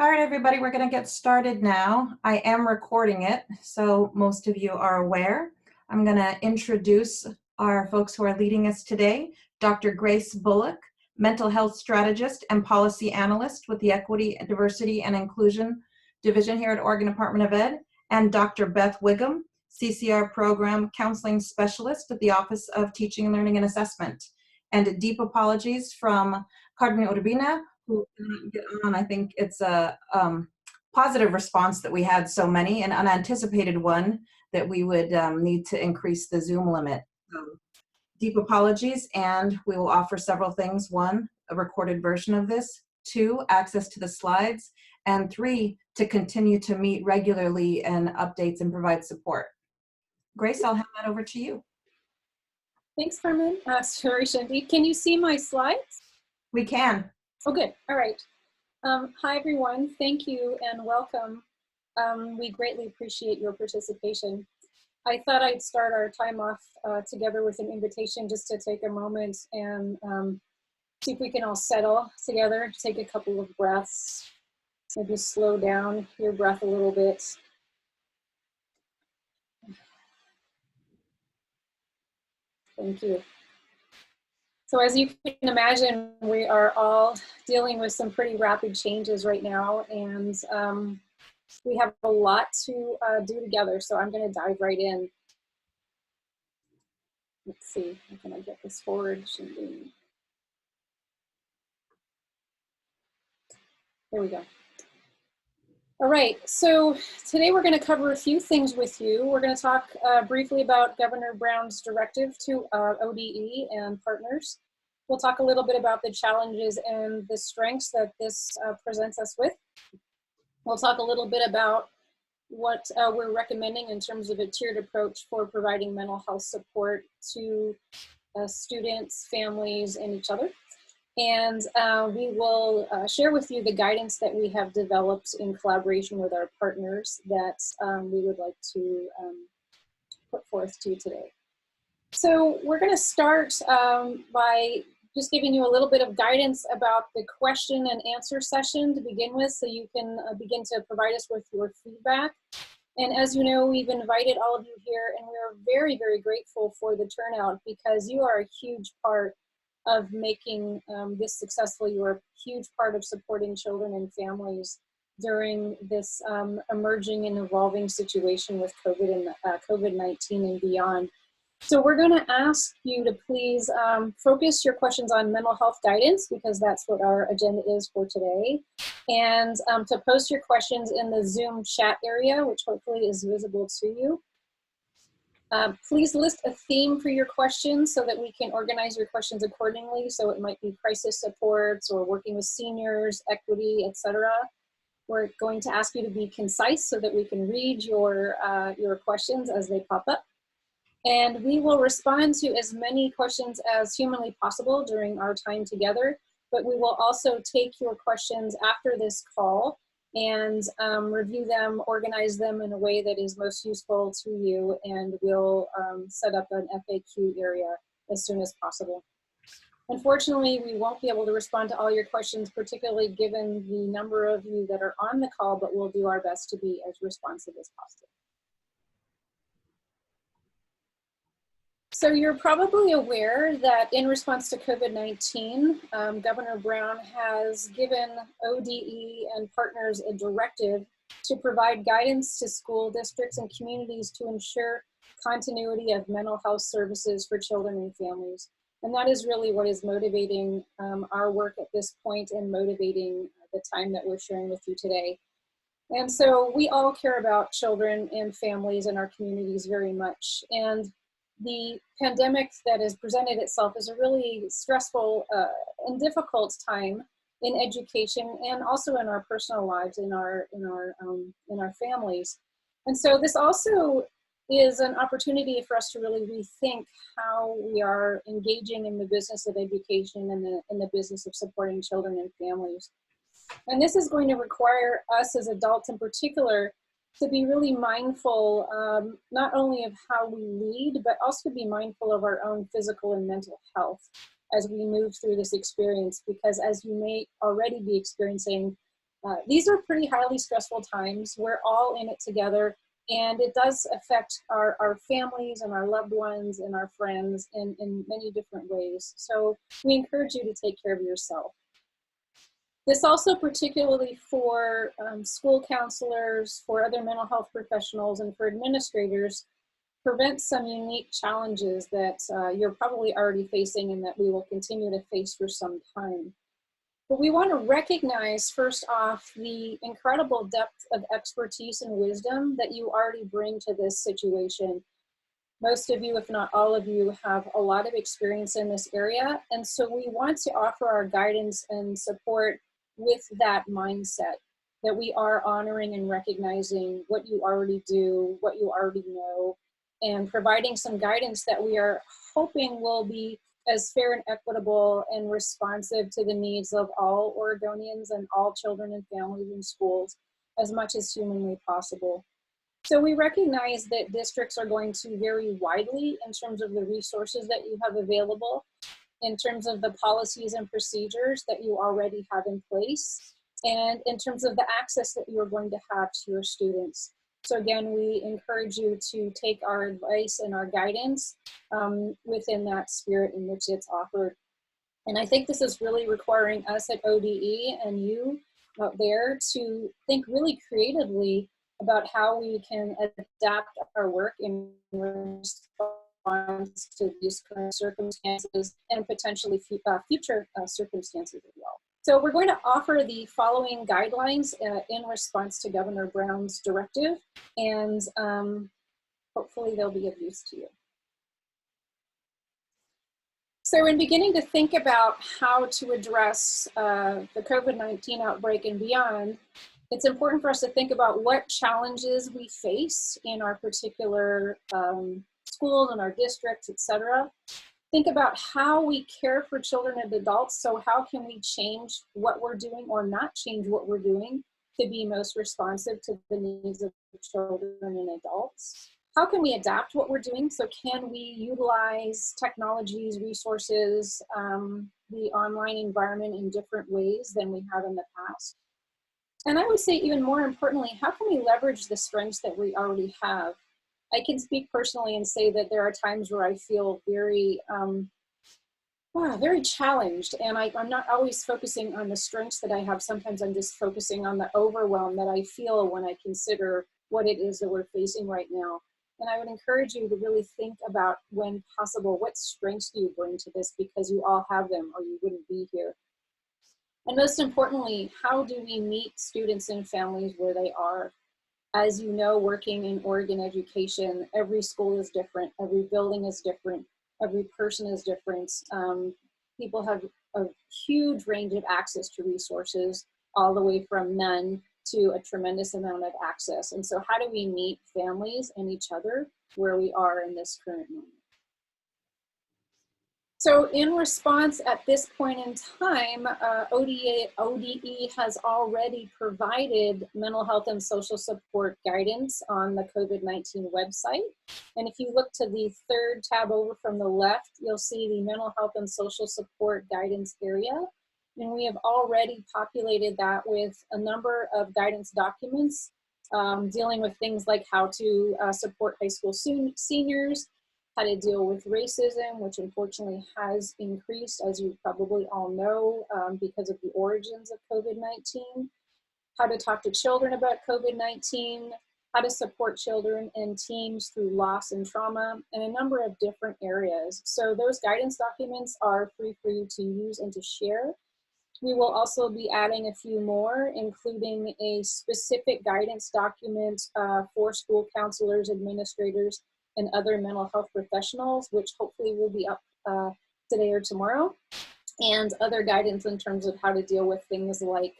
All right, everybody, we're going to get started now. I am recording it, so most of you are aware. I'm going to introduce our folks who are leading us today. Dr. Grace Bullock, mental health strategist and policy analyst with the Equity, Diversity, and Inclusion Division here at Oregon Department of Ed, and Dr. Beth Wiggum, CCR program counseling specialist at the Office of Teaching and Learning and Assessment. And deep apologies from Carmen Urbina, who cannot get on. I think it's a positive response that we had so many, an unanticipated one that we would need to increase the Zoom limit. So, deep apologies, and we will offer several things. One, a recorded version of this. Two, access to the slides. And three, to continue to meet regularly and updates and provide support. Grace, I'll hand that over to you. Thanks, Carmen. Sorry, Shandy. Can you see my slides? We can. Oh, good. All right. Hi, everyone. Thank you and welcome. We greatly appreciate your participation. I thought I'd start our time off together with an invitation just to take a moment and see if we can all settle together, take a couple of breaths, maybe slow down your breath a little bit. Thank you. So as you can imagine, we are all dealing with some pretty rapid changes right now, and we have a lot to do together, so I'm going to dive right in. Let's see, how can I get this forward? There we go. All right, so today we're going to cover a few things with you. We're going to talk briefly about Governor Brown's directive to ODE and partners. We'll talk a little bit about the challenges and the strengths that this presents us with. We'll talk a little bit about what we're recommending in terms of a tiered approach for providing mental health support to students, families, and each other. And we will share with you the guidance that we have developed in collaboration with our partners that we would like to put forth to you today. So we're going to start by just giving you a little bit of guidance about the question and answer session to begin with, so you can begin to provide us with your feedback. And as you know, we've invited all of you here, and we're very, very grateful for the turnout, because you are a huge part of making this successful. You are a huge part of supporting children and families during this emerging and evolving situation with COVID-19 and beyond. So we're going to ask you to please focus your questions on mental health guidance, because that's what our agenda is for today. And to post your questions in the Zoom chat area, which hopefully is visible to you. Please list a theme for your questions so that we can organize your questions accordingly. So it might be crisis supports or working with seniors, equity, etc. We're going to ask you to be concise so that we can read your questions as they pop up. And we will respond to as many questions as humanly possible during our time together, but we will also take your questions after this call and review them, organize them in a way that is most useful to you, and we'll set up an FAQ area as soon as possible. Unfortunately, we won't be able to respond to all your questions, particularly given the number of you that are on the call, but we'll do our best to be as responsive as possible. So you're probably aware that in response to COVID-19, Governor Brown has given ODE and partners a directive to provide guidance to school districts and communities to ensure continuity of mental health services for children and families. And that is really what is motivating our work at this point and motivating the time that we're sharing with you today. And so we all care about children and families in our communities very much. And the pandemic that has presented itself as a really stressful and difficult time in education, and also in our personal lives, in our families. And so this also is an opportunity for us to really rethink how we are engaging in the business of education and in the business of supporting children and families. And this is going to require us as adults in particular to be really mindful, not only of how we lead, but also to be mindful of our own physical and mental health as we move through this experience. Because as you may already be experiencing, These are pretty highly stressful times. We're all in it together, and it does affect our families and our loved ones and our friends in many different ways. So we encourage you to take care of yourself. This also particularly for school counselors, for other mental health professionals, and for administrators, prevents some unique challenges that you're probably already facing and that we will continue to face for some time. But we want to recognize, first off, the incredible depth of expertise and wisdom that you already bring to this situation. Most of you, if not all of you, have a lot of experience in this area. And so we want to offer our guidance and support with that mindset, that we are honoring and recognizing what you already do, what you already know, and providing some guidance that we are hoping will be as fair and equitable and responsive to the needs of all Oregonians and all children and families in schools as much as humanly possible. So we recognize that districts are going to vary widely in terms of the resources that you have available, in terms of the policies and procedures that you already have in place, and in terms of the access that you're going to have to your students. So again, we encourage you to take our advice and our guidance within that spirit in which it's offered. And I think this is really requiring us at ODE and you out there to think really creatively about how we can adapt our work in response to these current circumstances and potentially future circumstances as well. So we're going to offer the following guidelines in response to Governor Brown's directive, and hopefully they'll be of use to you. So in beginning to think about how to address the COVID-19 outbreak and beyond, it's important for us to think about what challenges we face in our particular schools and our districts, et cetera. Think about how we care for children and adults. So how can we change what we're doing or not change what we're doing to be most responsive to the needs of children and adults? How can we adapt what we're doing? So can we utilize technologies, resources, the online environment in different ways than we have in the past? And I would say even more importantly, how can we leverage the strengths that we already have? I can speak personally and say that there are times where I feel very, very challenged, and I'm not always focusing on the strengths that I have. Sometimes I'm just focusing on the overwhelm that I feel when I consider what it is that we're facing right now. And I would encourage you to really think about, when possible, what strengths do you bring to this, because you all have them or you wouldn't be here. And most importantly, how do we meet students and families where they are? As you know, working in Oregon education, every school is different, every building is different, every person is different. People have a huge range of access to resources, all the way from none to a tremendous amount of access. And so how do we meet families and each other where we are in this current moment? So in response at this point in time, ODE has already provided mental health and social support guidance on the COVID-19 website. And if you look to the third tab over from the left, you'll see the mental health and social support guidance area. And we have already populated that with a number of guidance documents dealing with things like how to support high school seniors, how to deal with racism, which unfortunately has increased, as you probably all know, because of the origins of COVID-19, how to talk to children about COVID-19, how to support children and teens through loss and trauma, and a number of different areas. So those guidance documents are free for you to use and to share. We will also be adding a few more, including a specific guidance document for school counselors, administrators, and other mental health professionals, which hopefully will be up today or tomorrow, and other guidance in terms of how to deal with things like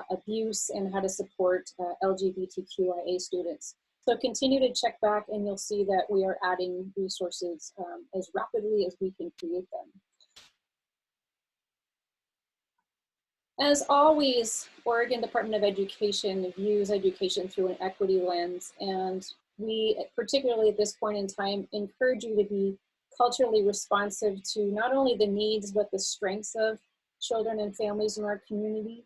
abuse and how to support LGBTQIA students. So continue to check back and you'll see that we are adding resources as rapidly as we can create them. As always, Oregon Department of Education views education through an equity lens, and we, particularly at this point in time, encourage you to be culturally responsive to not only the needs, but the strengths of children and families in our community.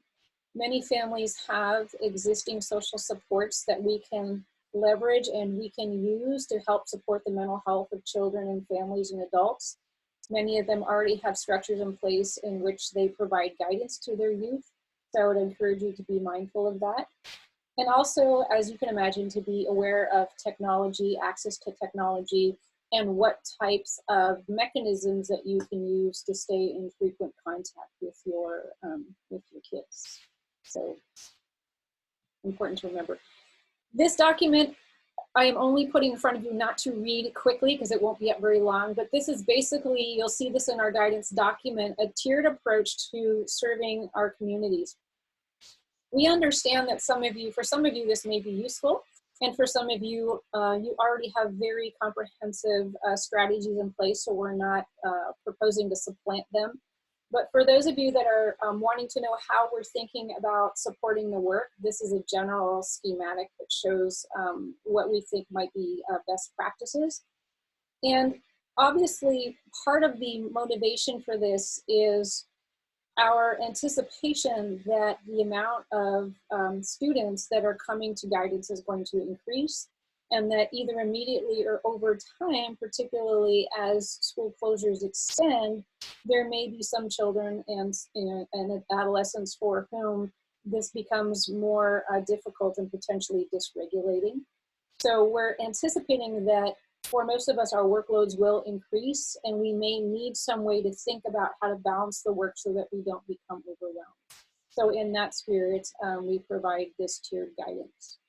Many families have existing social supports that we can leverage and we can use to help support the mental health of children and families and adults. Many of them already have structures in place in which they provide guidance to their youth. So I would encourage you to be mindful of that. And also, as you can imagine, to be aware of technology, access to technology, and what types of mechanisms that you can use to stay in frequent contact with your kids. So important to remember. This document I am only putting in front of you not to read quickly because it won't be up very long, but this is basically, you'll see this in our guidance document, a tiered approach to serving our communities. We understand that for some of you, this may be useful. And for some of you, you already have very comprehensive strategies in place, so we're not proposing to supplant them. But for those of you that are wanting to know how we're thinking about supporting the work, this is a general schematic that shows what we think might be best practices. And obviously, part of the motivation for this is our anticipation that the amount of students that are coming to guidance is going to increase, and that either immediately or over time, particularly as school closures extend, there may be some children and adolescents for whom this becomes more difficult and potentially dysregulating. So we're anticipating that for most of us, our workloads will increase, and we may need some way to think about how to balance the work so that we don't become overwhelmed. So in that spirit, we provide this tiered guidance.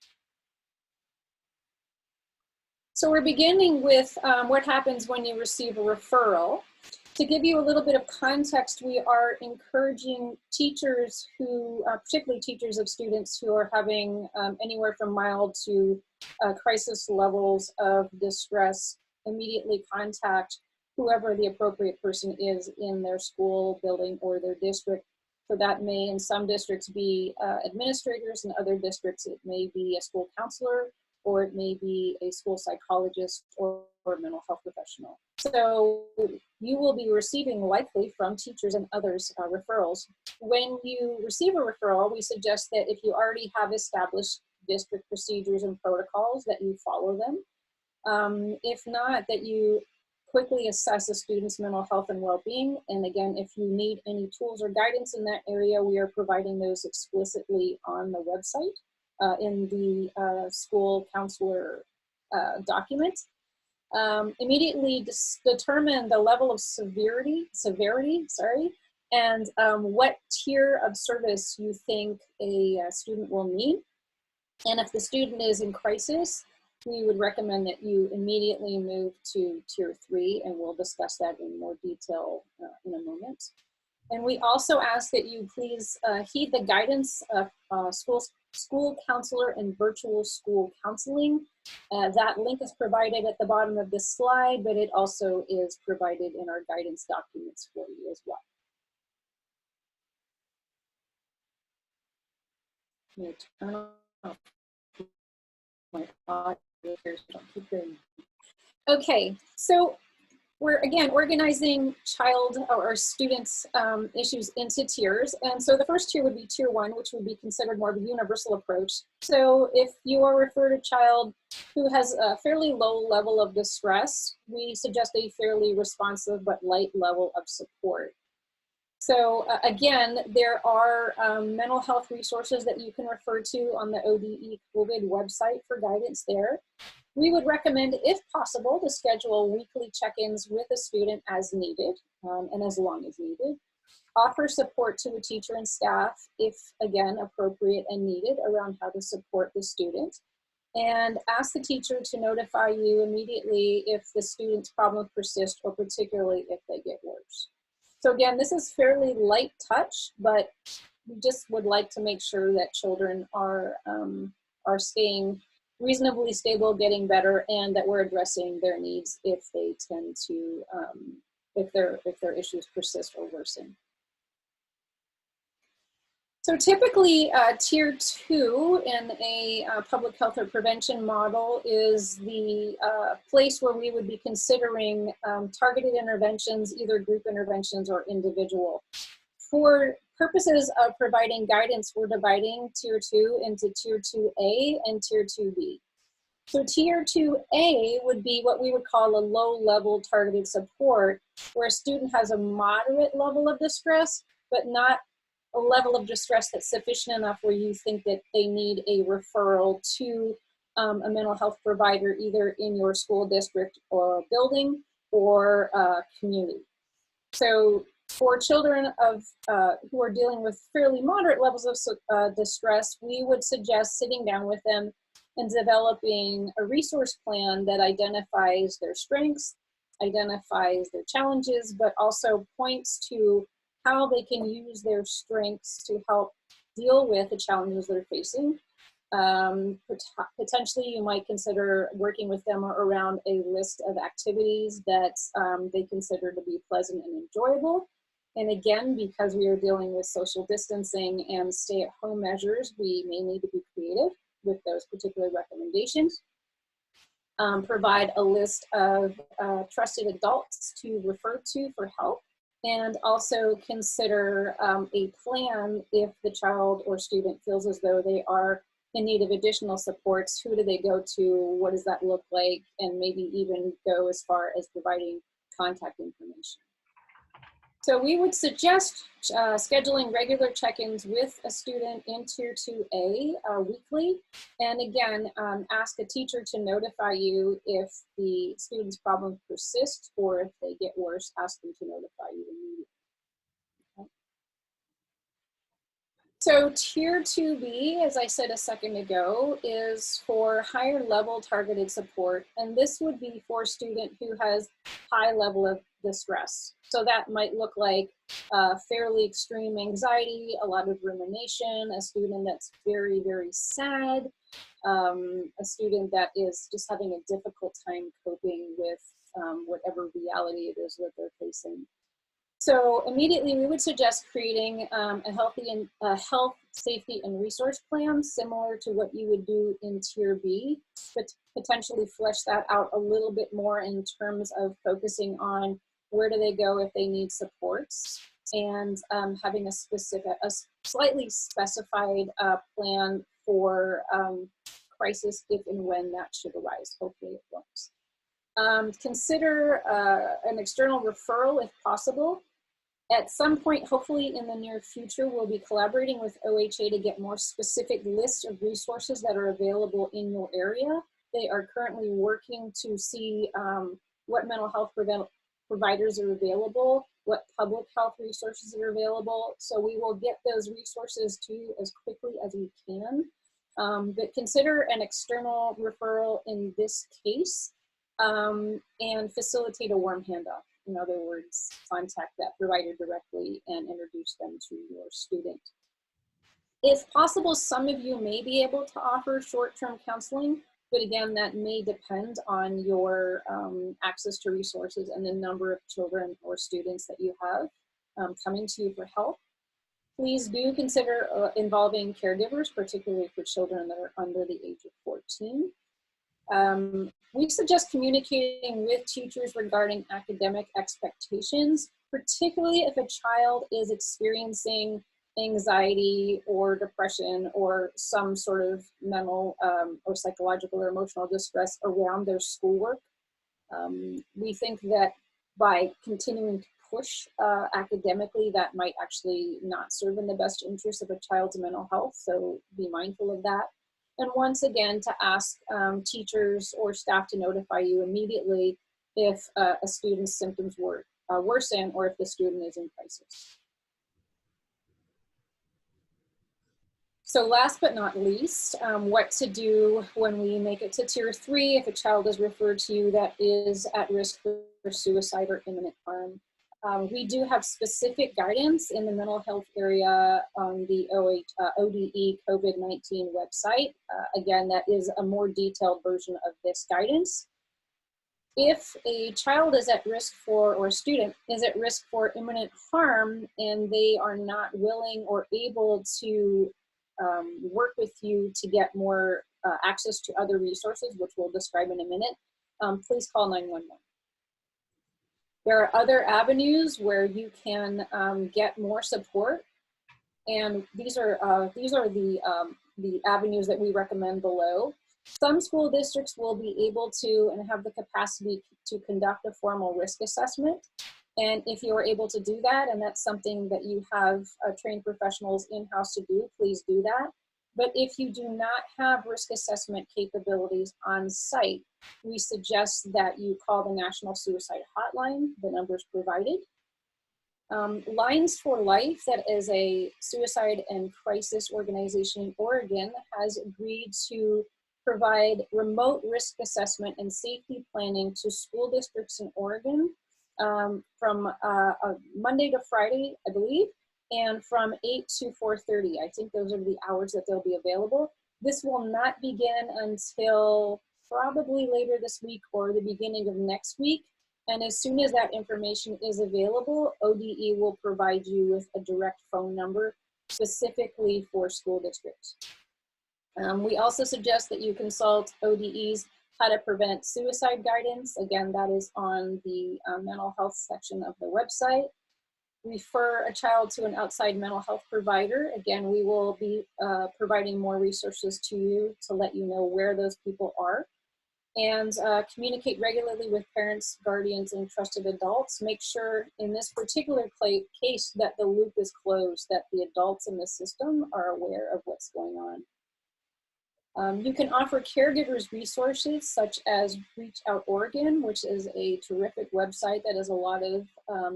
So we're beginning with what happens when you receive a referral. To give you a little bit of context, we are encouraging teachers who, particularly teachers of students who are having anywhere from mild to crisis levels of distress, immediately contact whoever the appropriate person is in their school building or their district. So that may, in some districts, be administrators. In other districts, it may be a school counselor, or it may be a school psychologist or a mental health professional. So you will be receiving likely from teachers and others referrals. When you receive a referral, we suggest that if you already have established district procedures and protocols, that you follow them. If not, that you quickly assess a student's mental health and well-being. And again, if you need any tools or guidance in that area, we are providing those explicitly on the website in the school counselor document. Immediately determine the level of severity, and what tier of service you think a student will need. And if the student is in crisis, we would recommend that you immediately move to tier 3, and we'll discuss that in more detail in a moment. And we also ask that you please heed the guidance of school counselor and virtual school counseling. That link is provided at the bottom of this slide, but it also is provided in our guidance documents for you as well. I'm going to turn off my audio here so don't keep going. Okay, so we're again organizing child or students' issues into tiers. And so the first tier would be tier 1, which would be considered more of a universal approach. So if you are referred a child who has a fairly low level of distress, we suggest a fairly responsive but light level of support. So again, there are mental health resources that you can refer to on the ODE COVID website for guidance there. We would recommend, if possible, to schedule weekly check-ins with a student as needed and as long as needed. Offer support to the teacher and staff if, again, appropriate and needed around how to support the student. And ask the teacher to notify you immediately if the student's problems persist or particularly if they get worse. So again, this is fairly light touch, but we just would like to make sure that children are staying reasonably stable, getting better, and that we're addressing their needs if they tend to, if their issues persist or worsen. So typically, tier 2 in a public health or prevention model is the place where we would be considering targeted interventions, either group interventions or individual. For purposes of providing guidance, we're dividing Tier 2 into Tier 2A and Tier 2B. So Tier 2A would be what we would call a low-level targeted support, where a student has a moderate level of distress, but not a level of distress that's sufficient enough where you think that they need a referral to a mental health provider, either in your school district or building or community. So for children of who are dealing with fairly moderate levels of distress, we would suggest sitting down with them and developing a resource plan that identifies their strengths, identifies their challenges, but also points to how they can use their strengths to help deal with the challenges they're facing. Potentially, you might consider working with them around a list of activities that they consider to be pleasant and enjoyable. And again, because we are dealing with social distancing and stay-at-home measures, we may need to be creative with those particular recommendations. Provide a list of trusted adults to refer to for help, and also consider a plan if the child or student feels as though they are in need of additional supports. Who do they go to? What does that look like? And maybe even go as far as providing contact information. So we would suggest scheduling regular check-ins with a student in Tier 2A weekly. And again, ask a teacher to notify you if the student's problems persist or if they get worse, ask them to notify you immediately. Okay. So Tier 2B, as I said a second ago, is for higher level targeted support. And this would be for a student who has high level of distress. So that might look like fairly extreme anxiety, a lot of rumination, a student that's very, very sad, a student that is just having a difficult time coping with whatever reality it is that they're facing. So immediately we would suggest creating a health, safety, and resource plan similar to what you would do in Tier B, but potentially flesh that out a little bit more in terms of focusing on where do they go if they need supports, and having a slightly specified plan for crisis if and when that should arise. Hopefully it won't. Consider an external referral if possible. At some point, hopefully in the near future, we'll be collaborating with OHA to get more specific lists of resources that are available in your area. They are currently working to see what mental health providers are available, what public health resources are available. So we will get those resources to you as quickly as we can. But consider an external referral in this case and facilitate a warm handoff. In other words, contact that provider directly and introduce them to your student. If possible, some of you may be able to offer short-term counseling, but again, that may depend on your access to resources and the number of children or students that you have coming to you for help. Please do consider involving caregivers, particularly for children that are under the age of 14. We suggest communicating with teachers regarding academic expectations, particularly if a child is experiencing anxiety or depression or some sort of mental or psychological or emotional distress around their schoolwork. We think that by continuing to push academically, that might actually not serve in the best interest of a child's mental health, so be mindful of that. And once again, to ask teachers or staff to notify you immediately if a student's symptoms worsen or if the student is in crisis. So last but not least, what to do when we make it to Tier 3 if a child is referred to you that is at risk for suicide or imminent harm. We do have specific guidance in the mental health area on the ODE COVID-19 website. Again, that is a more detailed version of this guidance. If a child is at risk for, or a student is at risk for imminent harm and they are not willing or able to work with you to get more access to other resources, which we'll describe in a minute, please call 911. There are other avenues where you can get more support. And these are the avenues that we recommend below. Some school districts will be able to and have the capacity to conduct a formal risk assessment. And if you are able to do that, and that's something that you have trained professionals in-house to do, please do that. But if you do not have risk assessment capabilities on site, we suggest that you call the National Suicide Hotline, the numbers provided. Lines for Life, that is a suicide and crisis organization in Oregon, has agreed to provide remote risk assessment and safety planning to school districts in Oregon from Monday to Friday, I believe, and from 8 to 4:30. I think those are the hours that they'll be available. This will not begin until probably later this week or the beginning of next week. And as soon as that information is available, ODE will provide you with a direct phone number specifically for school districts. We also suggest that you consult ODE's How to Prevent Suicide guidance. Again, that is on the mental health section of the website. Refer a child to an outside mental health provider. Again, we will be providing more resources to you to let you know where those people are. And communicate regularly with parents, guardians, and trusted adults. Make sure in this particular case that the loop is closed, that the adults in the system are aware of what's going on. You can offer caregivers resources such as Reach Out Oregon, which is a terrific website that has a lot of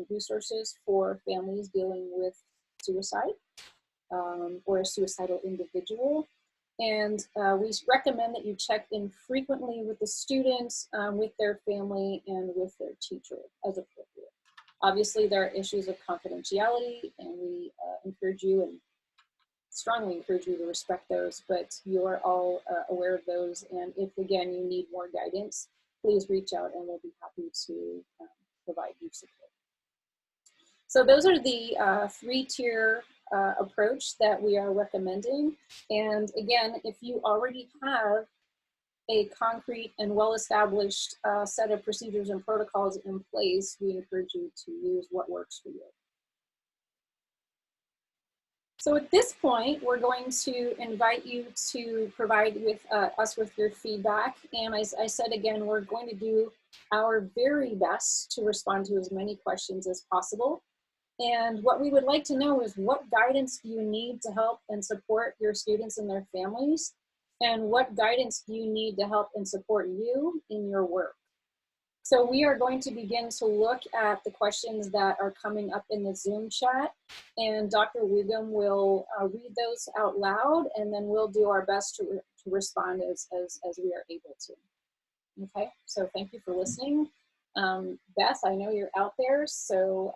resources for families dealing with suicide or a suicidal individual. And we recommend that you check in frequently with the students, with their family, and with their teacher as appropriate. Obviously, there are issues of confidentiality, and we encourage you and strongly encourage you to respect those, but you're all aware of those. And if, again, you need more guidance, please reach out and we'll be happy to provide you support. So those are the three-tier approach that we are recommending. And again, if you already have a concrete and well-established set of procedures and protocols in place, we encourage you to use what works for you. So at this point, we're going to invite you to provide us with your feedback. And as I said again, we're going to do our very best to respond to as many questions as possible. And what we would like to know is, what guidance do you need to help and support your students and their families? And what guidance do you need to help and support you in your work? So we are going to begin to look at the questions that are coming up in the Zoom chat, and Dr. Wiggum will read those out loud, and then we'll do our best to respond as we are able to. Okay, so thank you for listening. Beth, I know you're out there, so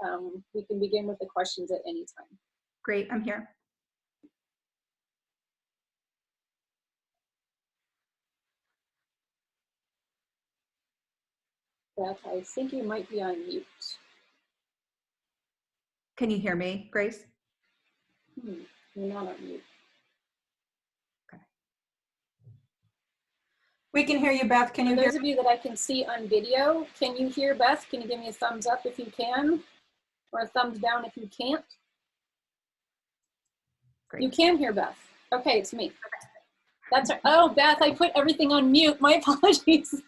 we can begin with the questions at any time. Great, I'm here. Beth, I think you might be on mute. Can you hear me, Grace? You're not on mute. Okay. We can hear you, Beth. Can you For hear? those of you that I can see on video, can you hear Beth? Can you give me a thumbs up if you can, or a thumbs down if you can't? Great. You can hear Beth. Okay, it's me. That's right. Oh, Beth, I put everything on mute. My apologies.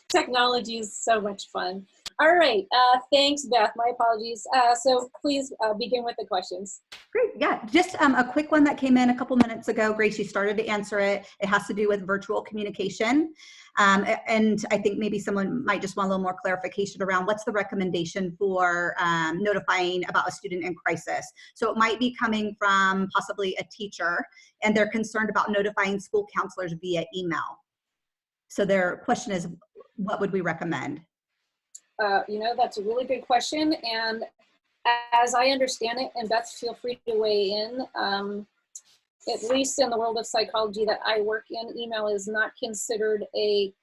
Technology is so much fun. All right, thanks, Beth. My apologies. So please begin with the questions. Great, yeah, just a quick one that came in a couple minutes ago. Grace, you started to answer it. It has to do with virtual communication. And I think maybe someone might just want a little more clarification around what's the recommendation for notifying about a student in crisis. So it might be coming from possibly a teacher, and they're concerned about notifying school counselors via email. So their question is, what would we recommend? You know, that's a really good question. And as I understand it, and Beth, feel free to weigh in, at least in the world of psychology that I work in, email is not considered a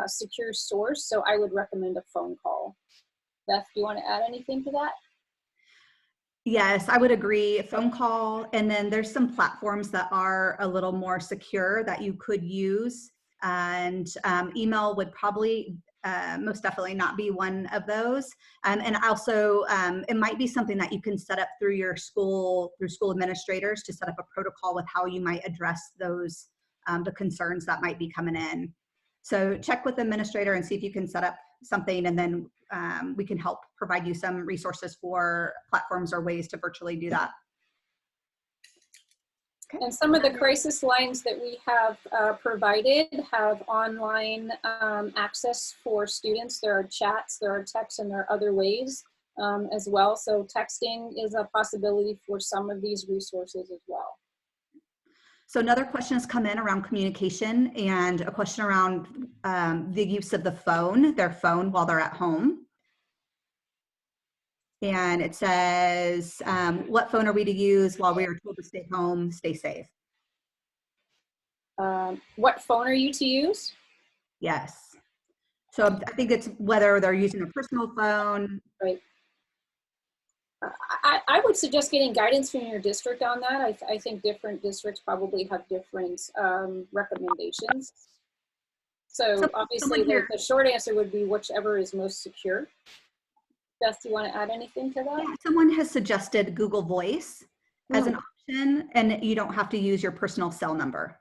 secure source, so I would recommend a phone call. Beth, do you want to add anything to that? Yes, I would agree. A phone call, and then there's some platforms that are a little more secure that you could use. And email would probably, most definitely not be one of those. And also, it might be something that you can set up through your school, through school administrators, to set up a protocol with how you might address those, the concerns that might be coming in. So check with the administrator and see if you can set up something, and then we can help provide you some resources for platforms or ways to virtually do that. Okay. And some of the crisis lines that we have provided have online access for students. There are chats, there are texts, and there are other ways as well. So texting is a possibility for some of these resources as well. So another question has come in around communication, and a question around the use of the phone, their phone while they're at home. And it says, what phone are we to use while we are told to stay home, stay safe? What phone are you to use? Yes. So I think it's whether they're using a personal phone. Right. I would suggest getting guidance from your district on that. I think different districts probably have different recommendations. So obviously the short answer would be whichever is most secure. Beth, do you want to add anything to that? Yeah, someone has suggested Google Voice as an option, and you don't have to use your personal cell number.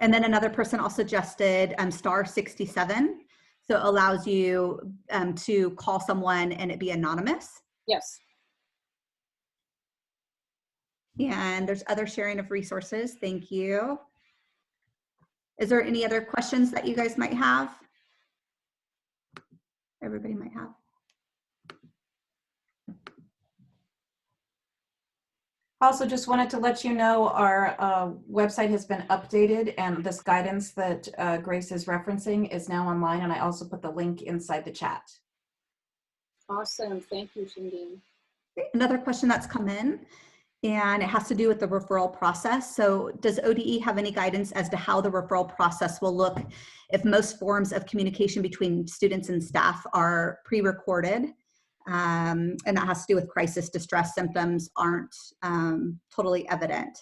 And then another person also suggested star 67. So it allows you to call someone and it be anonymous. Yes. And there's other sharing of resources. Thank you. Is there any other questions that you guys might have? Everybody might have. Also, just wanted to let you know our website has been updated, and this guidance that Grace is referencing is now online, and I also put the link inside the chat. Awesome. Thank you, Shandine. Another question that's come in, and it has to do with the referral process. So does ODE have any guidance as to how the referral process will look if most forms of communication between students and staff are pre-recorded? And that has to do with crisis distress symptoms aren't totally evident.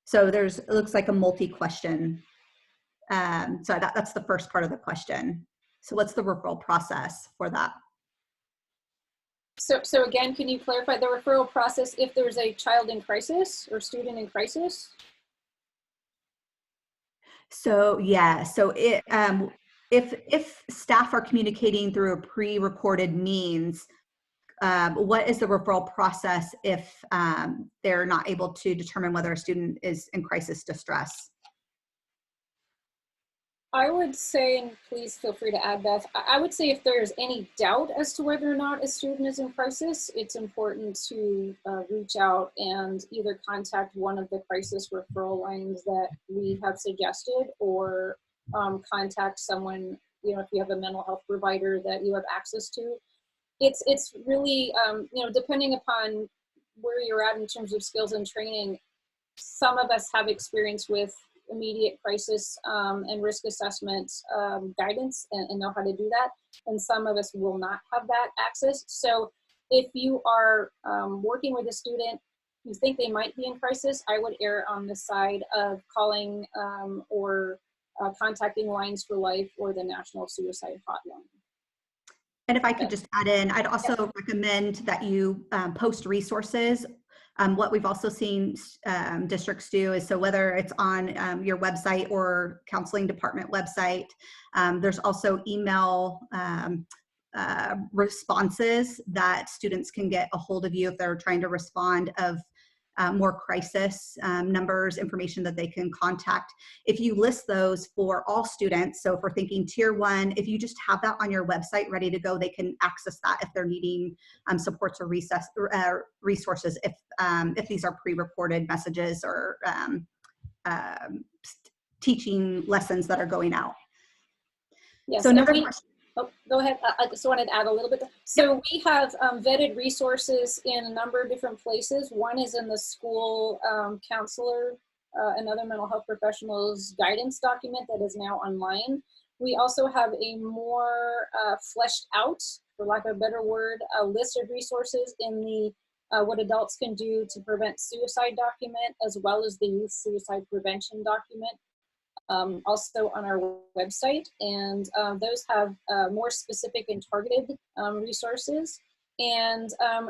So it looks like a multi-question. So that's the first part of the question. So what's the referral process for that? So again, can you clarify the referral process if there's a child in crisis or student in crisis? So yeah, so if staff are communicating through a pre-recorded means, what is the referral process if they're not able to determine whether a student is in crisis distress? I would say, and please feel free to add, Beth, I would say if there's any doubt as to whether or not a student is in crisis, it's important to reach out and either contact one of the crisis referral lines that we have suggested, or contact someone, if you have a mental health provider that you have access to. It's really, depending upon where you're at in terms of skills and training, some of us have experience with immediate crisis and risk assessment guidance and know how to do that. And some of us will not have that access. So if you are working with a student, you think they might be in crisis, I would err on the side of calling or contacting Lines for Life or the National Suicide Hotline. And if I could just add in, I'd also recommend that you post resources. What we've also seen districts do is, so whether it's on your website or counseling department website, there's also email responses that students can get a hold of you if they're trying to respond of more crisis numbers, information that they can contact. If you list those for all students, so if we're thinking tier 1, if you just have that on your website ready to go, they can access that if they're needing supports or resources, if these are pre-recorded messages or teaching lessons that are going out. Yes, so another question. Oh, go ahead. I just wanted to add a little bit. So we have vetted resources in a number of different places. One is in the school counselor and other mental health professionals guidance document that is now online. We also have a more fleshed out, for lack of a better word, a list of resources in the What Adults Can Do to Prevent Suicide document, as well as the Youth Suicide Prevention document. also on our website, and those have more specific and targeted resources. And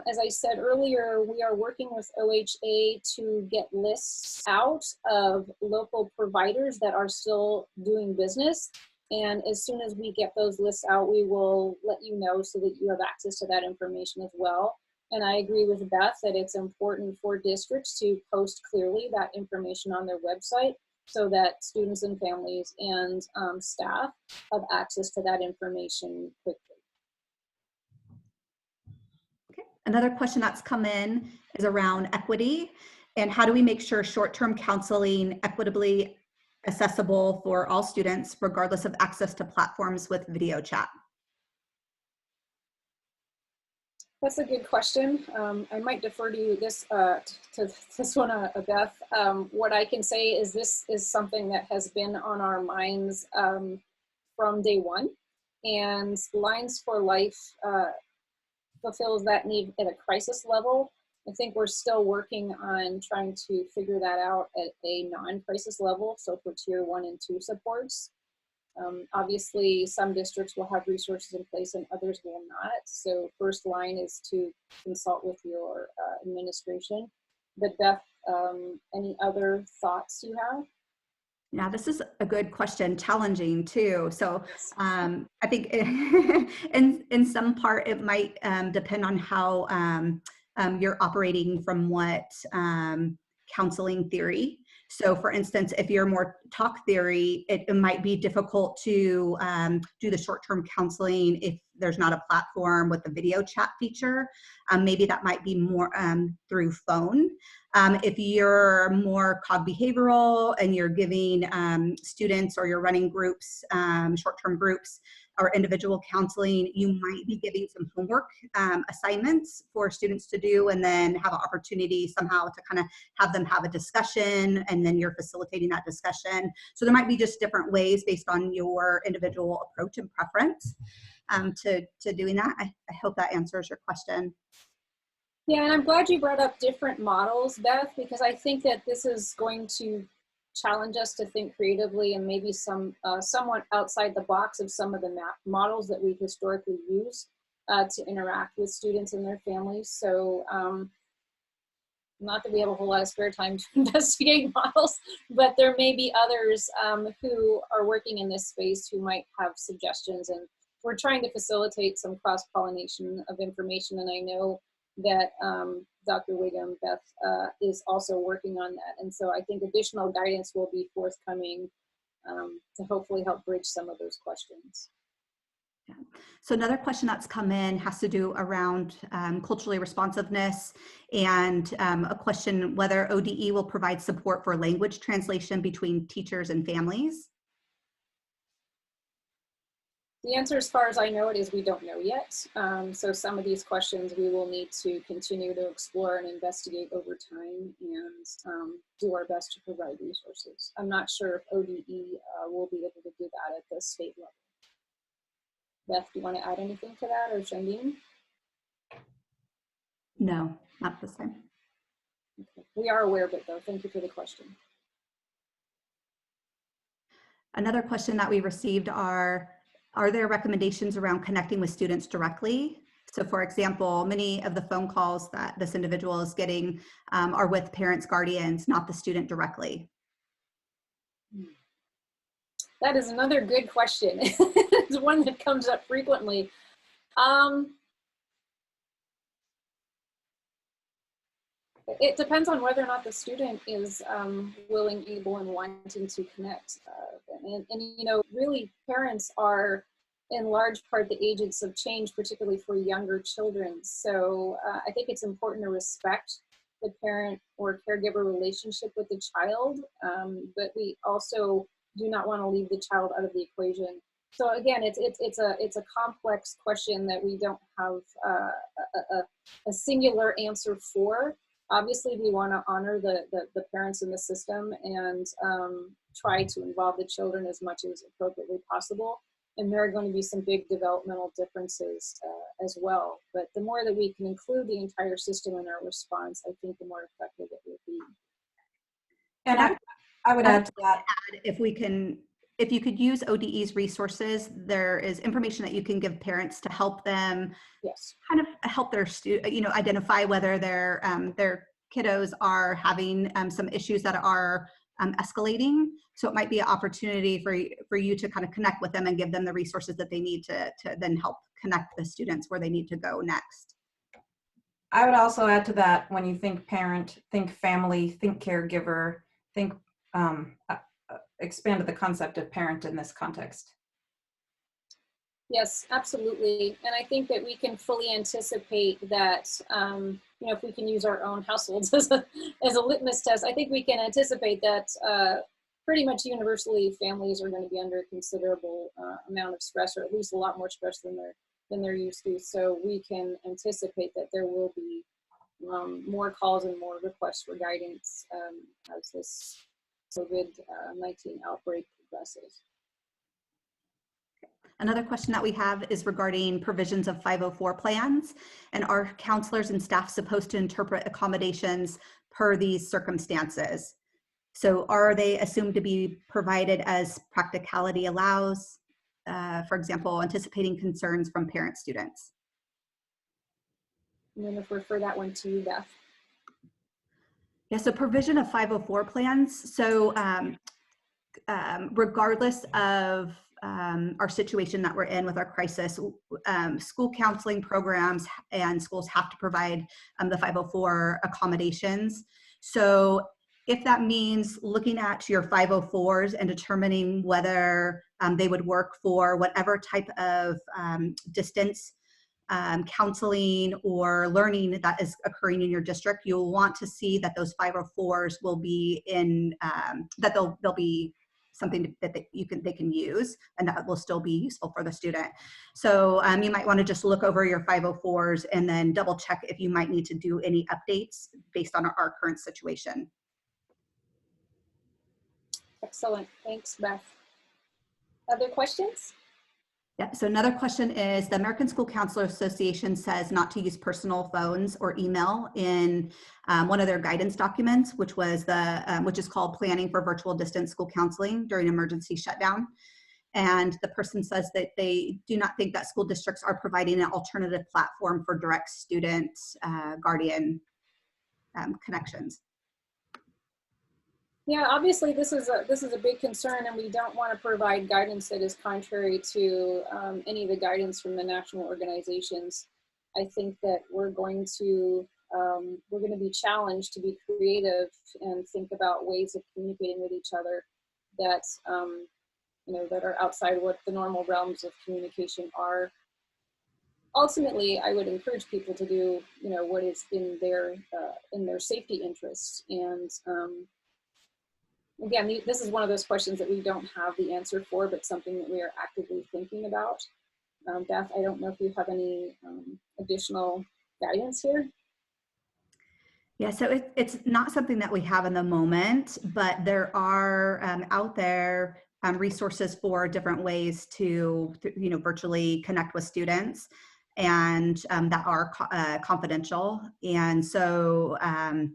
as I said earlier, we are working with OHA to get lists out of local providers that are still doing business. And as soon as we get those lists out, we will let you know so that you have access to that information as well. And I agree with Beth that it's important for districts to post clearly that information on their website so that students and families and staff have access to that information quickly. Okay. Another question that's come in is around equity and how do we make sure short-term counseling equitably accessible for all students regardless of access to platforms with video chat? That's a good question. I might defer to you this one, Beth. What I can say is this is something that has been on our minds from day one, and Lines for Life fulfills that need at a crisis level. I think we're still working on trying to figure that out at a non-crisis level, so for tier 1 and 2 supports. Obviously, some districts will have resources in place and others will not. So first line is to consult with your administration. But Beth, any other thoughts you have? Yeah, this is a good question, challenging too. So I think in some part it might depend on how you're operating from what counseling theory. So for instance, if you're more talk theory, it might be difficult to do the short-term counseling if there's not a platform with the video chat feature. Maybe that might be more through phone. If you're more cog behavioral and you're giving students or you're running groups, short-term groups or individual counseling, you might be giving some homework assignments for students to do and then have an opportunity somehow to kind of have them have a discussion and then you're facilitating that discussion. So there might be just different ways based on your individual approach and preference to doing that. I hope that answers your question. Yeah, and I'm glad you brought up different models, Beth, because I think that this is going to challenge us to think creatively and maybe somewhat outside the box of some of the models that we've historically used to interact with students and their families. So not that we have a whole lot of spare time to investigate models, but there may be others who are working in this space who might have suggestions. And we're trying to facilitate some cross-pollination of information. And I know that Dr. Wiggum, Beth, is also working on that. And so I think additional guidance will be forthcoming to hopefully help bridge some of those questions. Yeah. So another question that's come in has to do around culturally responsiveness and a question whether ODE will provide support for language translation between teachers and families. The answer, as far as I know it, is we don't know yet. So some of these questions we will need to continue to explore and investigate over time and do our best to provide resources. I'm not sure if ODE will be able to do that at the state level. Beth, do you want to add anything to that, or Shandine? No, not this time. Okay. We are aware of it though. Thank you for the question. Another question that we received are there recommendations around connecting with students directly? So for example, many of the phone calls that this individual is getting are with parents, guardians, not the student directly. That is another good question. It's one that comes up frequently. It depends on whether or not the student is willing, able, and wanting to connect. And you know, really, parents are in large part the agents of change, particularly for younger children. So I think it's important to respect the parent or caregiver relationship with the child, but we also do not want to leave the child out of the equation. So again, it's a complex question that we don't have a singular answer for. Obviously, we want to honor the parents in the system and try to involve the children as much as appropriately possible. And there are going to be some big developmental differences as well. But the more that we can include the entire system in our response, I think the more effective it will be. And I would add to that. If you could use ODE's resources, there is information that you can give parents to help them Yes. kind of help their identify whether their kiddos are having some issues that are escalating. So it might be an opportunity for you to kind of connect with them and give them the resources that they need to then help connect the students where they need to go next. I would also add to that, when you think parent, think family, think caregiver, think expand the concept of parent in this context. Yes, absolutely. And I think that we can fully anticipate that, if we can use our own households as a litmus test, I think we can anticipate that pretty much universally families are going to be under a considerable amount of stress, or at least a lot more stress than they're used to. So we can anticipate that there will be more calls and more requests for guidance as this COVID-19 outbreak progresses. Another question that we have is regarding provisions of 504 plans, and are counselors and staff supposed to interpret accommodations per these circumstances? So are they assumed to be provided as practicality allows, for example, anticipating concerns from parent students? I'm going to refer that one to you, Beth. Yeah, so provision of 504 plans. So regardless of our situation that we're in with our crisis, school counseling programs and schools have to provide the 504 accommodations. So if that means looking at your 504s and determining whether they would work for whatever type of distance counseling or learning that is occurring in your district, you'll want to see that those 504s will be in, that they'll be something that they can use, and that will still be useful for the student. So you might want to just look over your 504s and then double check if you might need to do any updates based on our current situation. Excellent. Thanks, Beth. Other questions? Yeah, so another question is, the American School Counselor Association says not to use personal phones or email in one of their guidance documents, which is called Planning for Virtual Distance School Counseling During Emergency Shutdown. And the person says that they do not think that school districts are providing an alternative platform for direct student guardian connections. Yeah, obviously this is a big concern, and we don't want to provide guidance that is contrary to any of the guidance from the national organizations. I think that we're going to be challenged to be creative and think about ways of communicating with each other that that are outside what the normal realms of communication are. Ultimately, I would encourage people to do what is in their safety interests. And again, this is one of those questions that we don't have the answer for, but something that we are actively thinking about. Beth, I don't know if you have any additional guidance here. Yeah, so it's not something that we have in the moment, but there are out there resources for different ways to virtually connect with students, and that are confidential, and so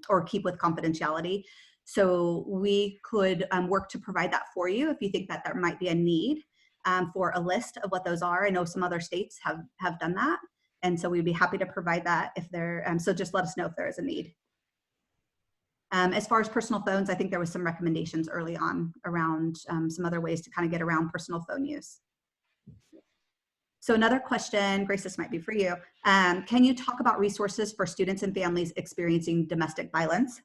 or keep with confidentiality. So we could work to provide that for you if you think that there might be a need for a list of what those are. I know some other states have done that, and so we'd be happy to provide that if there. So just let us know if there is a need. As far as personal phones, I think there was some recommendations early on around some other ways to kind of get around personal phone use. So another question, Grace, this might be for you. Can you talk about resources for students and families experiencing domestic violence?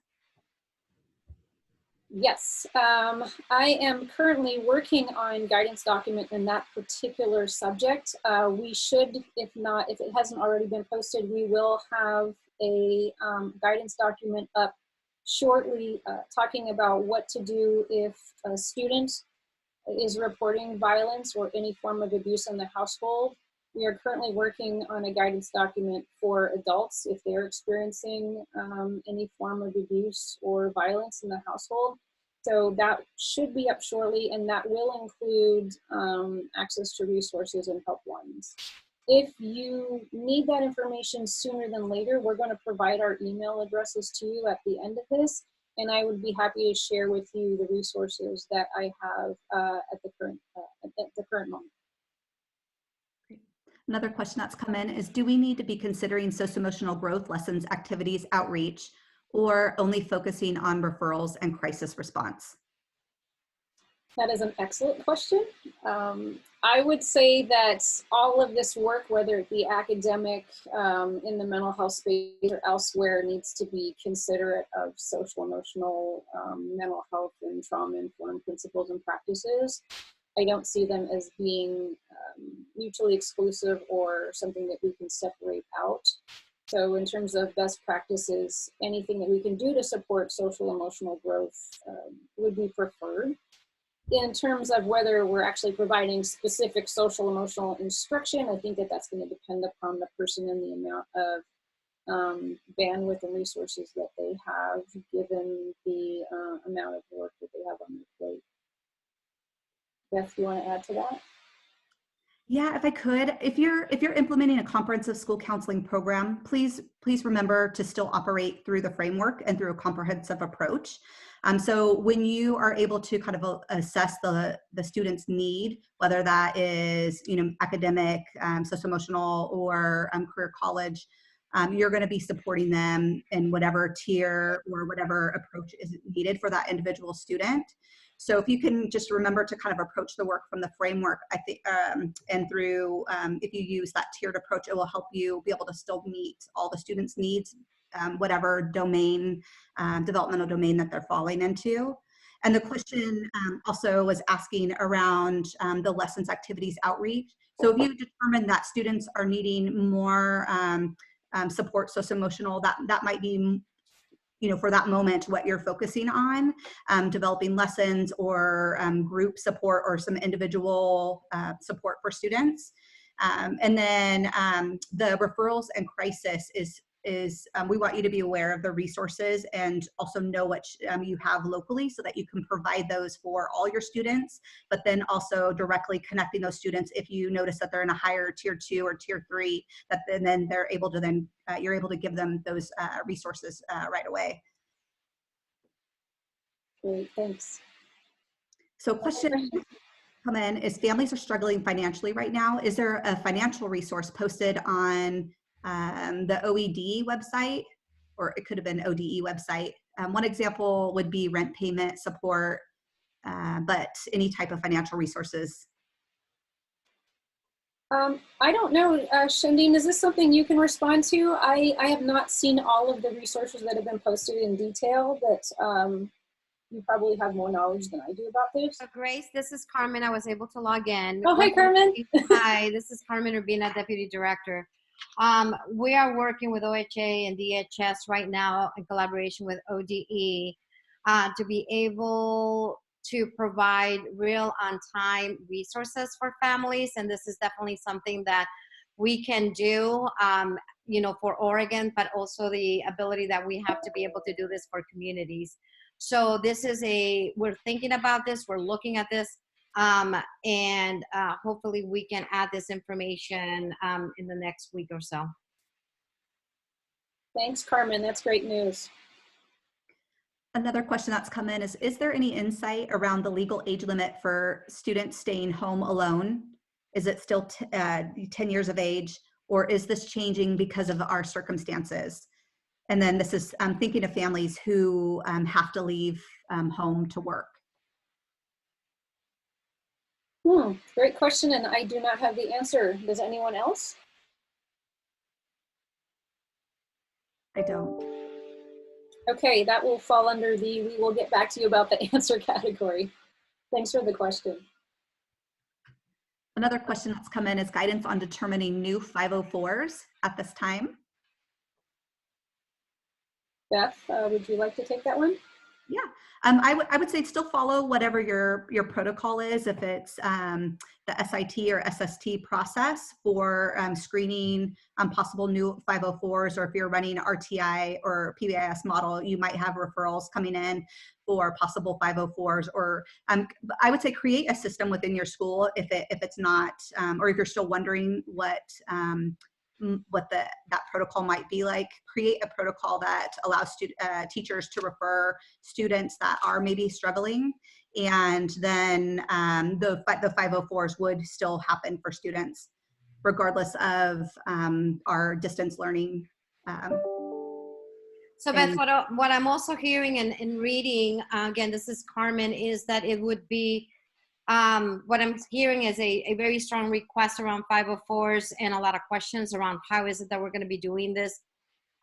Yes, I am currently working on guidance document in that particular subject. We should, if it hasn't already been posted, we will have a guidance document up shortly talking about what to do if a student is reporting violence or any form of abuse in the household. We are currently working on a guidance document for adults if they're experiencing any form of abuse or violence in the household. So that should be up shortly, and that will include access to resources and helplines. If you need that information sooner than later, we're going to provide our email addresses to you at the end of this. and I would be happy to share with you the resources that I have at the current moment. Another question that's come in is, do we need to be considering socio-emotional growth lessons, activities, outreach, or only focusing on referrals and crisis response? That is an excellent question. I would say that all of this work, whether it be academic, in the mental health space or elsewhere, needs to be considerate of social, emotional, mental health and trauma-informed principles and practices. I don't see them as being mutually exclusive or something that we can separate out. So in terms of best practices, anything that we can do to support social emotional growth would be preferred. In terms of whether we're actually providing specific social emotional instruction, I think that that's going to depend upon the person and the amount of bandwidth and resources that they have, given the amount of work that they have on their plate. Beth, do you want to add to that? Yeah, if I could, if you're implementing a comprehensive school counseling program, please remember to still operate through the framework and through a comprehensive approach. So when you are able to kind of assess the student's need, whether that is academic, socio-emotional, or career college, you're going to be supporting them in whatever tier or whatever approach is needed for that individual student. So if you can just remember to kind of approach the work from the framework, I think, and through, if you use that tiered approach, it will help you be able to still meet all the students' needs, whatever domain, developmental domain that they're falling into. And the question also was asking around the lessons, activities, outreach. So if you determine that students are needing more support, socio-emotional, that might be for that moment, what you're focusing on, developing lessons or group support or some individual support for students. And then the referrals and crisis is we want you to be aware of the resources and also know what you have locally so that you can provide those for all your students, but then also directly connecting those students if you notice that they're in a higher tier 2 or tier 3, that then they're able to you're able to give them those resources right away. Great, thanks. So question come in is, families are struggling financially right now. Is there a financial resource posted on the OED website, or it could have been ODE website? One example would be rent payment support, but any type of financial resources. I don't know, Shandine, is this something you can respond to? I have not seen all of the resources that have been posted in detail, but you probably have more knowledge than I do about this. So Grace, this is Carmen. I was able to log in. Oh, hi, Carmen. Hi, this is Carmen Urbina, Deputy Director. We are working with OHA and DHS right now in collaboration with ODE to be able to provide real on-time resources for families. And this is definitely something that we can do, for Oregon, but also the ability that we have to be able to do this for communities. So this is we're thinking about this, we're looking at this, and hopefully we can add this information in the next week or so. Thanks, Carmen, that's great news. Another question that's come in is there any insight around the legal age limit for students staying home alone? Is it still 10 years of age, or is this changing because of our circumstances? And then this is thinking of families who have to leave home to work. Great question, and I do not have the answer. Does anyone else? I don't. Okay, that will fall under the we will get back to you about the answer category. Thanks for the question. Another question that's come in is guidance on determining new 504s at this time. Beth, would you like to take that one? Yeah, I would say still follow whatever your protocol is, if it's the SIT or SST process for screening possible new 504s, or if you're running RTI or PBIS model, you might have referrals coming in for possible 504s, or I would say create a system within your school if it's not, or if you're still wondering what what that protocol might be like, create a protocol that allows teachers to refer students that are maybe struggling, and then the 504s would still happen for students regardless of our distance learning. So Beth, what I'm also hearing and reading, again, this is Carmen, is that it would be, what I'm hearing is a very strong request around 504s and a lot of questions around how is it that we're going to be doing this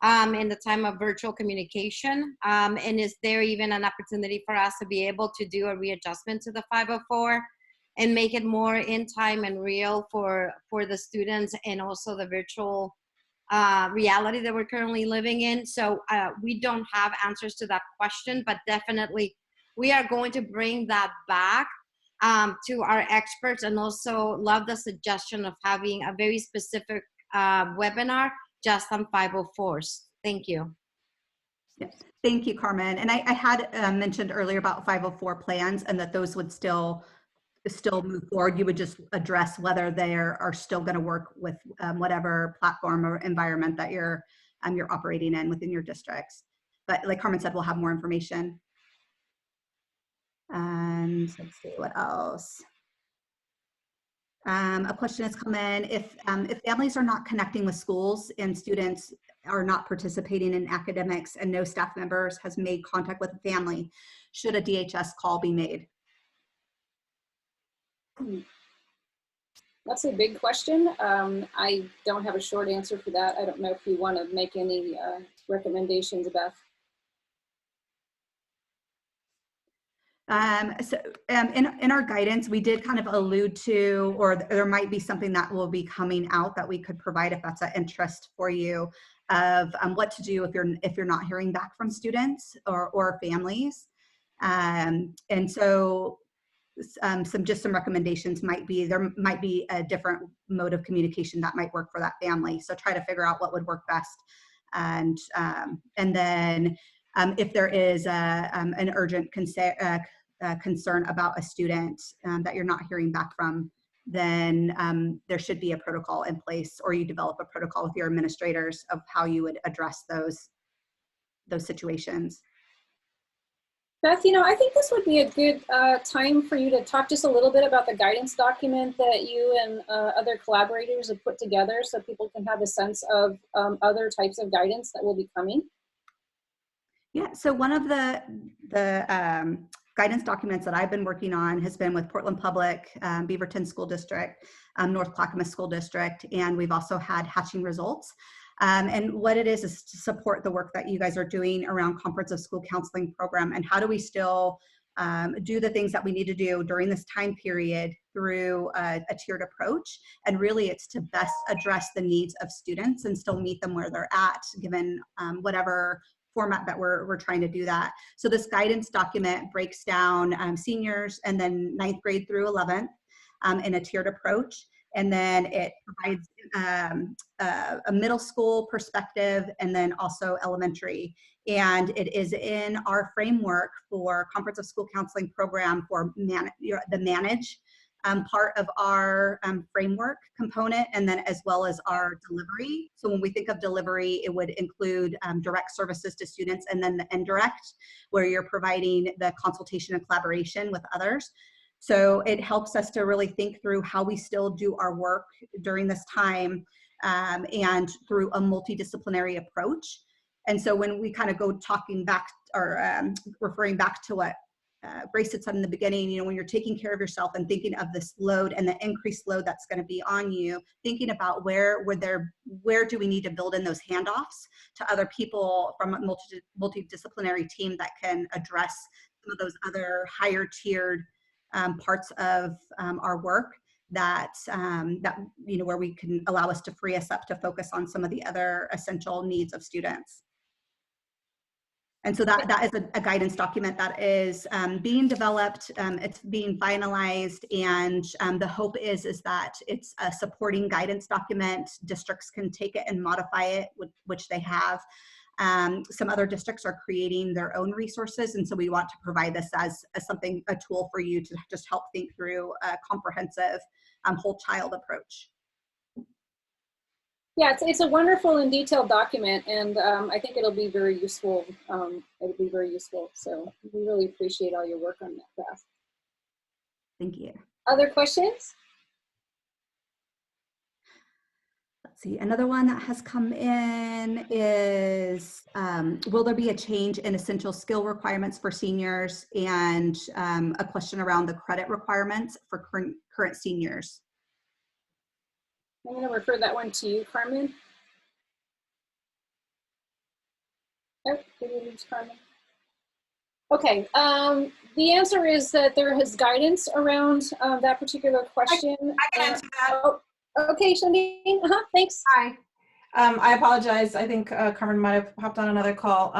in the time of virtual communication. And is there even an opportunity for us to be able to do a readjustment to the 504 and make it more in time and real for the students and also the virtual reality that we're currently living in? So we don't have answers to that question, but definitely we are going to bring that back to our experts, and also love the suggestion of having a very specific webinar just on 504s. Thank you. Yes. Thank you, Carmen. And I had mentioned earlier about 504 plans, and that those would still move forward. You would just address whether they are still going to work with whatever platform or environment that you're operating in within your districts. But like Carmen said, we'll have more information. And let's see what else. A question has come in: if families are not connecting with schools and students are not participating in academics and no staff members has made contact with the family, should a DHS call be made? That's a big question. I don't have a short answer for that. I don't know if you want to make any recommendations, Beth. In our guidance, we did kind of allude to, or there might be something that will be coming out that we could provide if that's an interest for you, of what to do if you're not hearing back from students or families. And so some recommendations might be, there might be a different mode of communication that might work for that family. So try to figure out what would work best. And then if there is an urgent concern about a student that you're not hearing back from, then there should be a protocol in place, or you develop a protocol with your administrators of how you would address those situations. Beth, you know, I think this would be a good time for you to talk just a little bit about the guidance document that you and other collaborators have put together, so people can have a sense of other types of guidance that will be coming. Yeah, so one of the guidance documents that I've been working on has been with Portland Public, Beaverton School District, North Clackamas School District, and we've also had Hatching Results. And what it is to support the work that you guys are doing around Comprehensive School Counseling Program, and how do we still do the things that we need to do during this time period through a tiered approach. And really it's to best address the needs of students and still meet them where they're at, given whatever format that we're trying to do that. So this guidance document breaks down seniors and then 9th grade through 11th in a tiered approach. And then it provides a middle school perspective, and then also elementary. And it is in our framework for Comprehensive School Counseling Program for the manage part of our framework component, and then as well as our delivery. So when we think of delivery, it would include direct services to students, and then the indirect, where you're providing the consultation and collaboration with others. So it helps us to really think through how we still do our work during this time, and through a multidisciplinary approach. And so when we kind of go talking back, or referring back to what Grace had said in the beginning, you know, when you're taking care of yourself and thinking of this load and the increased load that's going to be on you, thinking about where do we need to build in those handoffs to other people from a multidisciplinary team that can address some of those other higher tiered parts of our work that you know, where we can allow us to free us up to focus on some of the other essential needs of students. And so that is a guidance document that is being developed. It's being finalized, and the hope is that it's a supporting guidance document. Districts can take it and modify it, which they have. Some other districts are creating their own resources, and so we want to provide this as a tool for you to just help think through a comprehensive whole child approach. Yeah, it's a wonderful and detailed document, and I think it'll be very useful. It'll be very useful. So we really appreciate all your work on that, Beth. Thank you. Other questions? Let's see, another one that has come in is, will there be a change in essential skill requirements for seniors, and a question around the credit requirements for current seniors? I'm going to refer that one to you, Carmen. Oh, did we lose Carmen? Okay, the answer is that there is guidance around that particular question. I can answer that. Oh, okay, Shandine, thanks. Hi. I apologize. I think Carmen might have hopped on another call.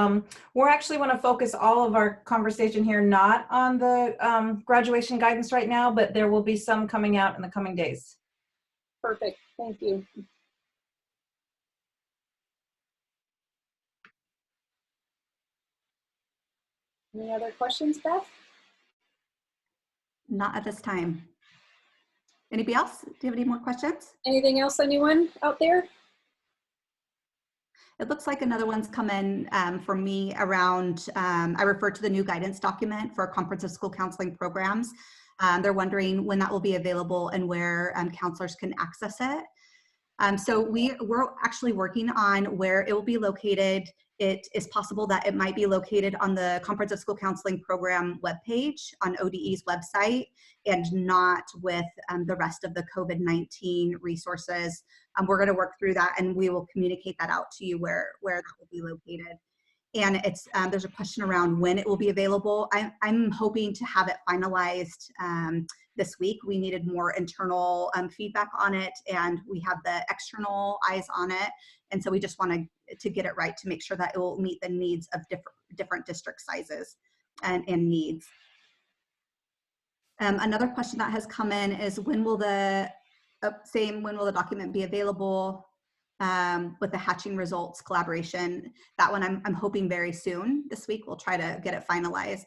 We're actually want to focus all of our conversation here not on the graduation guidance right now, but there will be some coming out in the coming days. Perfect, thank you. Any other questions, Beth? Not at this time. Anybody else? Do you have any more questions? Anything else, anyone out there? It looks like another one's come in from me around, I refer to the new guidance document for comprehensive school counseling programs. They're wondering when that will be available and where counselors can access it. So we're actually working on where it will be located. It is possible that it might be located on the Comprehensive School Counseling Program webpage on ODE's website, and not with the rest of the COVID-19 resources. We're going to work through that, and we will communicate that out to you where that will be located. And it's there's a question around when it will be available. I'm hoping to have it finalized this week. We needed more internal feedback on it, and we have the external eyes on it. And so we just want to get it right to make sure that it will meet the needs of different district sizes and needs. Another question that has come in is when will the document be available with the Hatching Results collaboration? That one I'm hoping very soon this week. We'll try to get it finalized.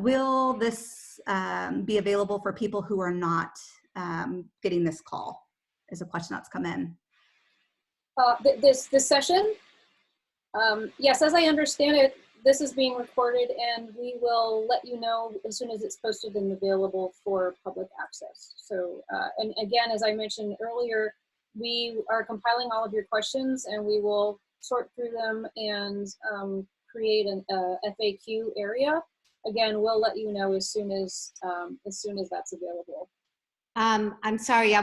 Will this be available for people who are not getting this call? Is a question that's come in. This session? Yes, as I understand it, this is being recorded, and we will let you know as soon as it's posted and available for public access. So, and again, as I mentioned earlier, we are compiling all of your questions, and we will sort through them and create an FAQ area. Again, we'll let you know as soon as that's available. I'm sorry, I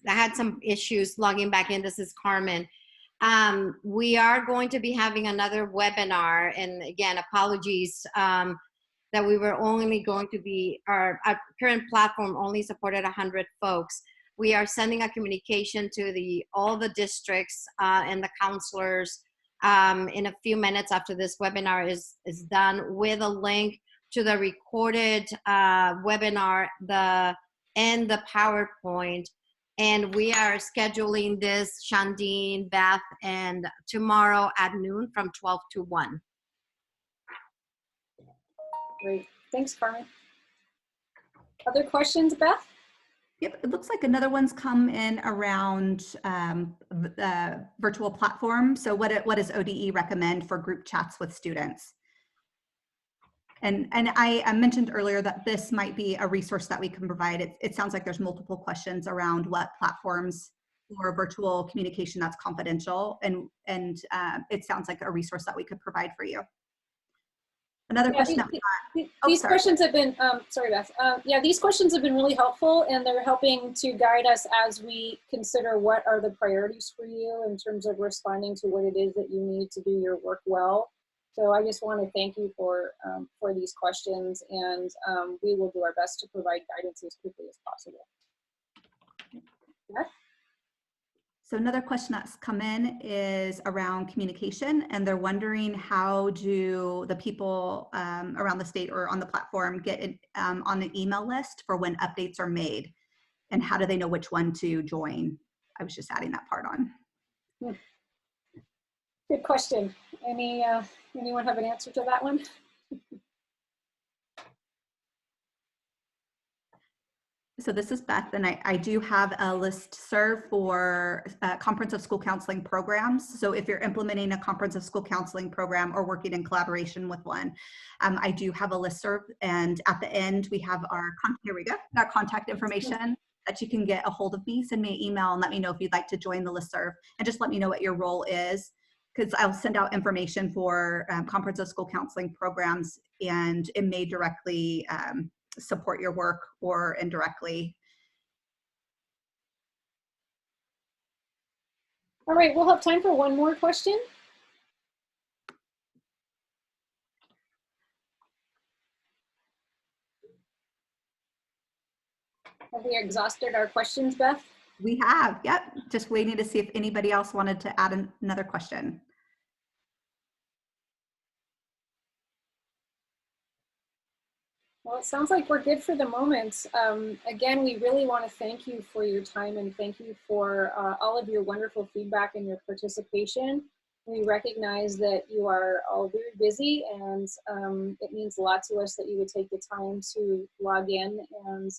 had some issues logging back in. This is Carmen. We are going to be having another webinar, and again, apologies that we were only going to be, our current platform only supported 100 folks. We are sending a communication to all the districts and the counselors in a few minutes after this webinar is done, with a link to the recorded webinar and the PowerPoint. And we are scheduling this, Shandine, Beth, and tomorrow at noon from 12 to 1. Great, thanks, Carmen. Other questions, Beth? Yep, it looks like another one's come in around the virtual platform. So what does ODE recommend for group chats with students? And I mentioned earlier that this might be a resource that we can provide. It sounds like there's multiple questions around what platforms for virtual communication that's confidential, and it sounds like a resource that we could provide for you. Another question that we got. These questions have been, sorry, Beth. Yeah, these questions have been really helpful, and they're helping to guide us as we consider what are the priorities for you in terms of responding to what it is that you need to do your work well. So I just want to thank you for these questions, and we will do our best to provide guidance as quickly as possible. Beth? So another question that's come in is around communication, and they're wondering how do the people around the state or on the platform get on an email list for when updates are made, and how do they know which one to join? I was just adding that part on. Good question. Anyone have an answer to that one? So this is Beth, and I do have a listserv for comprehensive school counseling programs. So if you're implementing a comprehensive school counseling program or working in collaboration with one, I do have a listserv. And at the end, we have our, here we go, our contact information that you can get a hold of me. Send me an email and let me know if you'd like to join the listserv. And just let me know what your role is, because I'll send out information for comprehensive school counseling programs, and it may directly support your work or indirectly. All right, we'll have time for one more question. Have we exhausted our questions, Beth? We have, yep. Just waiting to see if anybody else wanted to add another question. Well, it sounds like we're good for the moment. Again, we really want to thank you for your time and thank you for all of your wonderful feedback and your participation. We recognize that you are all very busy, and it means a lot to us that you would take the time to log in and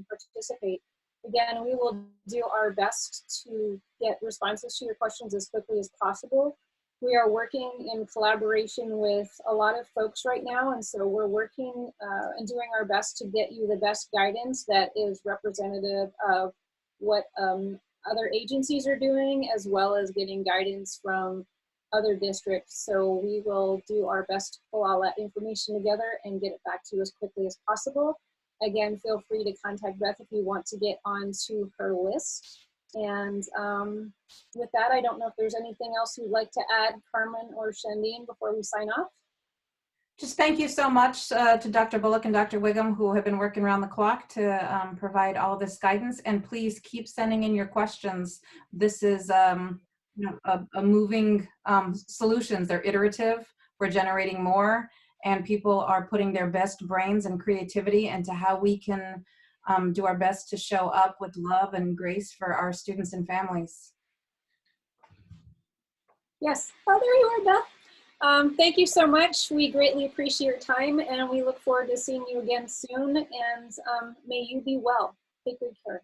participate. Again, we will do our best to get responses to your questions as quickly as possible. We are working in collaboration with a lot of folks right now, and so we're working and doing our best to get you the best guidance that is representative of what other agencies are doing, as well as getting guidance from other districts. So we will do our best to pull all that information together and get it back to you as quickly as possible. Again, feel free to contact Beth if you want to get onto her list. And with that, I don't know if there's anything else you'd like to add, Carmen or Shandine, before we sign off. Just thank you so much to Dr. Bullock and Dr. Wiggum, who have been working around the clock to provide all this guidance. And please keep sending in your questions. This is a moving solutions. They're iterative. We're generating more, and people are putting their best brains and creativity into how we can do our best to show up with love and grace for our students and families. Yes, oh, there you are, Beth. Thank you so much. We greatly appreciate your time, and we look forward to seeing you again soon. And may you be well. Take good care.